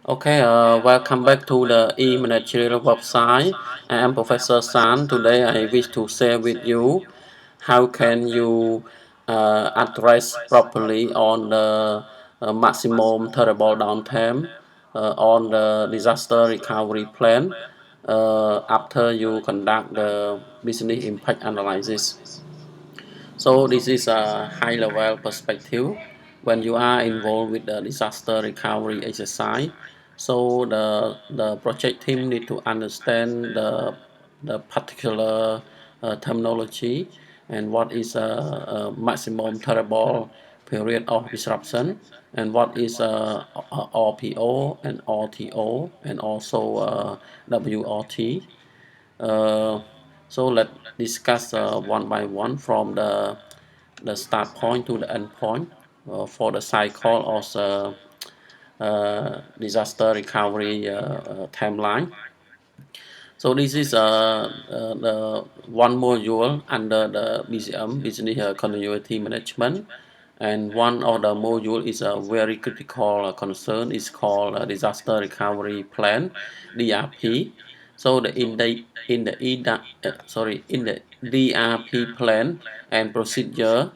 Okay, welcome back to the E-Managerial website. I am Professor San. Today I wish to share with you how can you address properly on the maximum terrible downtime on the disaster recovery plan after you conduct the business impact analysis. So this is a high level perspective when you are involved with the disaster recovery exercise. So the project team need to understand the particular terminology and what is a maximum tolerable period of disruption and what is RPO and RTO and also WRT. Uh, so let's discuss one by one from the start point to the end point for the cycle of the disaster recovery timeline. So this is the one module under the BCM, Business Continuity Management, and one of the module is a very critical concern. Is called Disaster Recovery Plan (DRP). So in the DRP plan and procedure,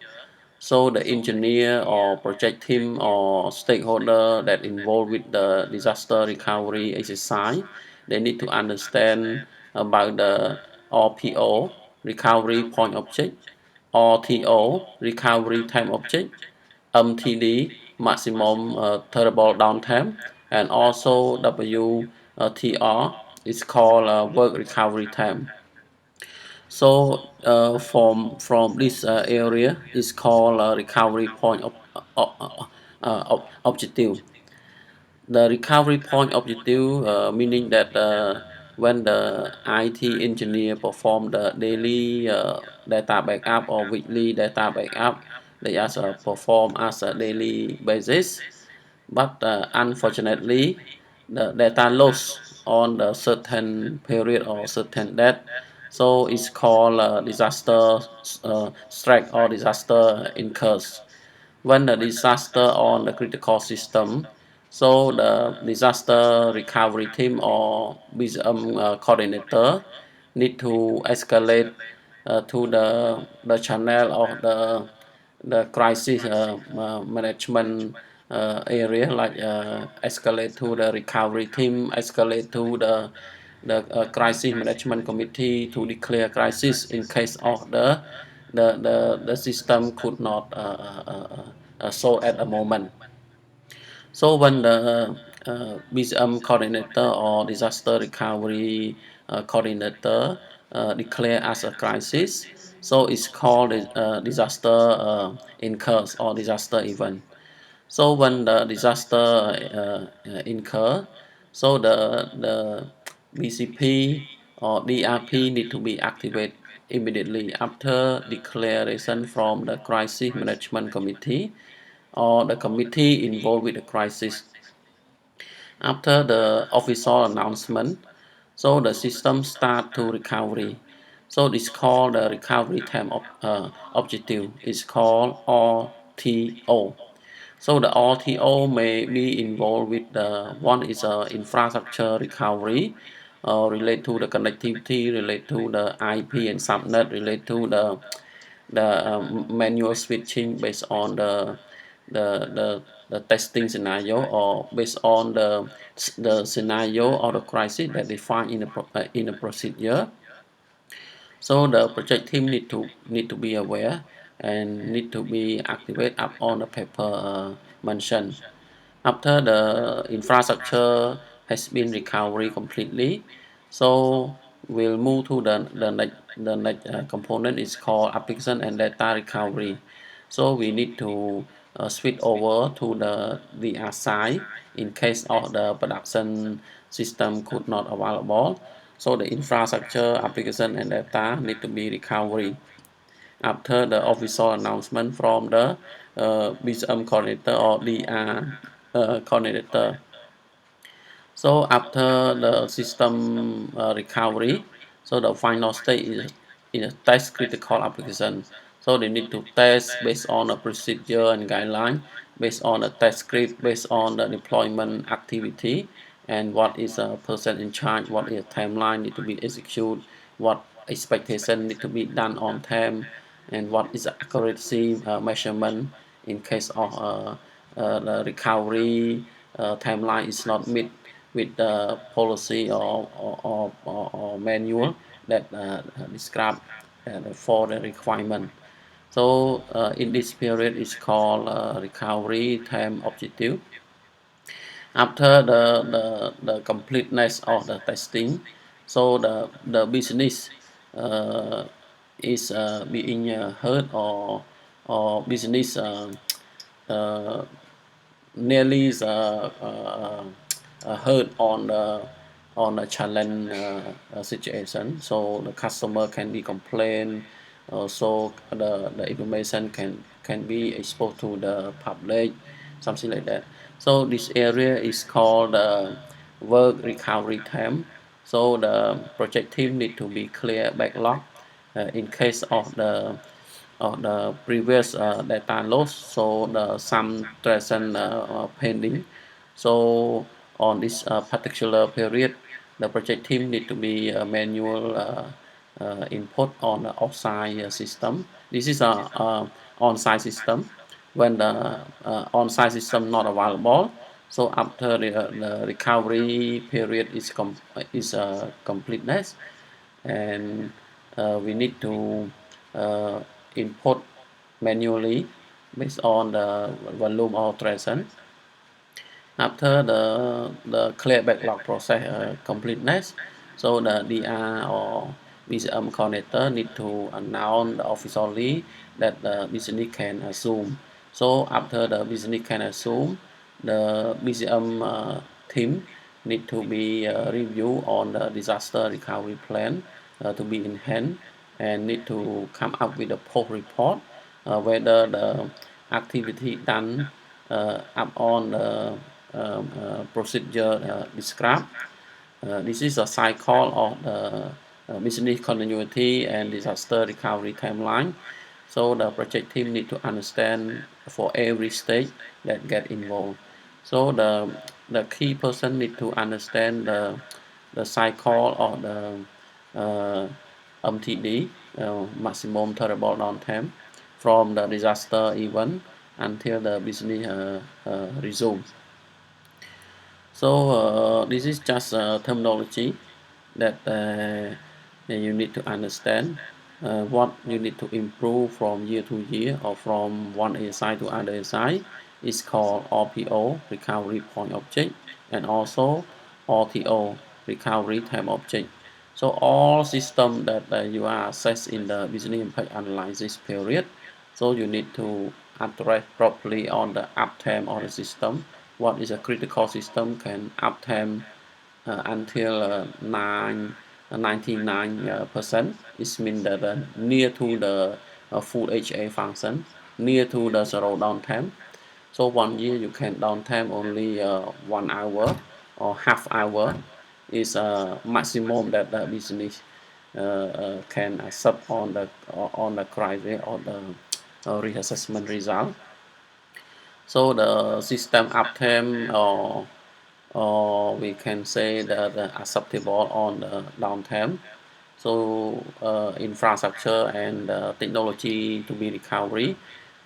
so the engineer or project team or stakeholder that involved with the disaster recovery exercise, they need to understand about the RPO, recovery point object, RTO, recovery time object, MTD, maximum terrible downtime, and also WTR is called work recovery time. So from this area is called recovery point objective. The recovery point objective meaning that when the IT engineer perform the daily data backup or weekly data backup, they are perform as a daily basis. But unfortunately, the data loss on the certain period or certain date, so it's called disaster strike or disaster incurs. When the disaster on the critical system, so the disaster recovery team or BSM coordinator need to escalate to the channel of the crisis management area, like escalate to the recovery team, escalate to the crisis management committee to declare crisis in case of the system could not solve at a moment. So when the BCM coordinator or disaster recovery coordinator declare as a crisis, so it's called disaster incurs or disaster event. So when the disaster incur, so the BCP or DRP need to be activated immediately after declaration from the crisis management committee or the committee involved with the crisis. After the official announcement, so the system start to recovery. So this called the recovery time objective. It's called RTO. So the RTO may be involved with the one is infrastructure recovery, relate to the connectivity, relate to the IP and subnet, relate to the manual switching based on the testing scenario or based on the scenario or the crisis that defined in a procedure. So the project team need to be aware and need to be activated up on the paper mentioned. After the infrastructure has been recovered completely, so we'll move to the next component is called application and data recovery. So we need to switch over to the side in case of the production system could not available. So the infrastructure, application and data need to be recovered after the official announcement from the BSM coordinator or DR coordinator. So after the system recovery, so the final stage is a test critical application. So they need to test based on a procedure and guideline based on a test script, based on the deployment activity, and what is a person in charge, what is a timeline need to be executed, what expectation need to be done on time, and what is the accuracy measurement in case of the recovery timeline is not met with the policy or manual that describe for the requirement. So in this period is called recovery time objective. After the completeness of the testing, so the business uh, is being heard, or business uh, nearly heard on the challenge situation. So the customer can be complained, so the information can be exposed to the public, something like that. So this area is called work recovery time. So the project team need to be clear backlog in case of the previous data loss, so the some transaction pending. So on this particular period, the project team need to be manual input on the offsite system. This is a on-site system. When the on-site system not available, so after the recovery period is completeness, and we need to uh, import manually based on the volume of transaction. After the clear backlog process completeness, so the DR or BCM coordinator need to announce officially that the business can assume. So after the business can assume, the BCM team need to be review on the disaster recovery plan to be in hand, and need to come up with a post report whether the activity done up on the procedure described. This is a cycle of the business continuity and disaster recovery timeline. So the project team need to understand for every stage that get involved. So the key person need to understand the cycle of the uh, MTD, maximum tolerable downtime, from the disaster event until the business resume. So this is just a terminology that you need to understand what you need to improve from year to year or from one ASI to other ASI is called RPO, recovery point object, and also RTO, recovery time object. So all system that you are assessed in the business impact analysis period, so you need to address properly on the uptime of the system. What is a critical system can uptime until 99%. It means that near to the full HA function, near to the zero downtime. So 1 year you can downtime only 1 hour or half hour is maximum that the business can accept on the criteria or the reassessment result. So the system uptime, or we can say that the acceptable on the downtime. So infrastructure and technology to be recovery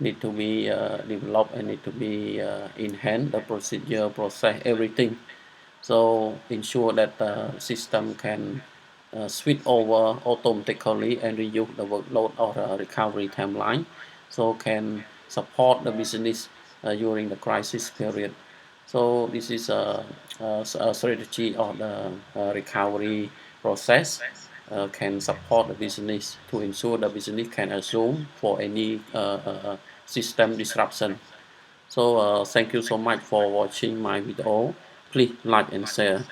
need to be developed and need to be enhanced, the procedure, process, everything. So ensure that the system can switch over automatically and reduce the workload of the recovery timeline, so can support the business during the crisis period. So this is a strategy of the recovery process can support the business to ensure the business can assume for any system disruption. So thank you so much for watching my video. Please like and share.